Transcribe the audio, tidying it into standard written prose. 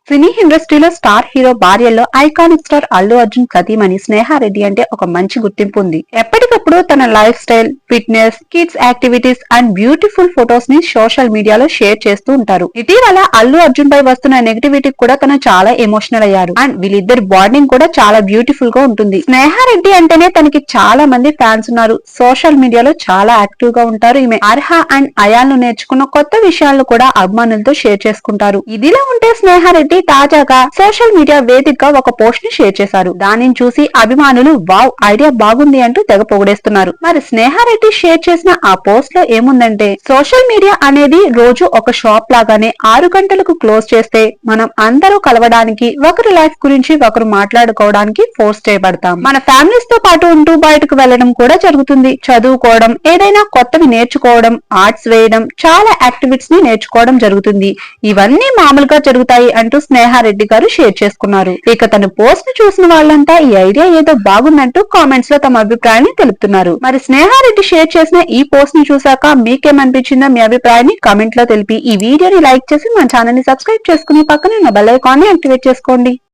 సినీ ఇండస్ట్రీలో star hero భార్యల్లో iconic star Allu Arjun సతీమణి స్నేహారెడ్డి అంటే ఒక మంచి గుర్తింపు ఉంది. ఎప్పటికప్పుడు తన lifestyle, fitness, kids activities and beautiful photos ని సోషల్ మీడియాలో షేర్ చేస్తూ ఉంటారు. ఇటీవల అల్లు అర్జున్ పై వస్తున్న నెగటివిటీ కూడా తను చాలా ఎమోషనల్ అయ్యారు. అండ్ వీళ్ళిద్దరి బాండింగ్ కూడా చాలా బ్యూటిఫుల్ గా ఉంటుంది. స్నేహారెడ్డి అంటేనే తనకి చాలా మంది ఫ్యాన్స్ ఉన్నారు. సోషల్ మీడియాలో చాలా యాక్టివ్ గా ఉంటారు. ఈమె అర్హ అండ్ అయాన్ నేర్చుకున్న కొత్త విషయాలను కూడా అభిమానులతో షేర్ చేసుకుంటారు. ఇదిలా ఉంటే స్నేహారెడ్డి తాజాగా సోషల్ మీడియా వేదికగా ఒక పోస్ట్ ని షేర్ చేశారు. దానిని చూసి అభిమానులు వావ్ ఐడియా బాగుంది అంటూ తెగ పొగిడేస్తున్నారు. మరి స్నేహారెడ్డి షేర్ చేసిన ఆ పోస్ట్ లో ఏముందంటే, సోషల్ మీడియా అనేది రోజు ఒక షాప్ లాగానే 6 గంటలకు క్లోజ్ చేస్తే మనం అందరూ కలవడానికి, ఒకరి లైఫ్ గురించి ఒకరు మాట్లాడుకోవడానికి ఫోర్స్ చేయబడతాం. మన ఫ్యామిలీస్ తో పాటు ఉంటూ బయటకు వెళ్లడం కూడా జరుగుతుంది. చదువుకోవడం, ఏదైనా కొత్తవి నేర్చుకోవడం, ఆర్ట్స్ వేయడం, చాలా యాక్టివిటీస్ ని నేర్చుకోవడం జరుగుతుంది. ఇవన్నీ మామూలుగా జరుగుతాయి అంటూ స్నేహారెడ్డి గారు షేర్ చేసుకున్నారు. ఇక తన పోస్ట్ ను చూసిన వాళ్ళంతా ఈ ఐడియా ఏదో బాగుందంటూ కామెంట్స్ లో తమ అభిప్రాయాన్ని తెలుపుతున్నారు. మరి స్నేహారెడ్డి షేర్ చేసిన ఈ పోస్ట్ ని చూసాక మీకేమనిపించిందో మీ అభిప్రాయాన్ని కామెంట్ లో తెలిపి ఈ వీడియోని లైక్ చేసి మన ఛానల్ ని సబ్స్క్రైబ్ చేసుకుని పక్కనే ఉన్న బెల్ ఐకాన్ ని యాక్టివేట్ చేసుకోండి.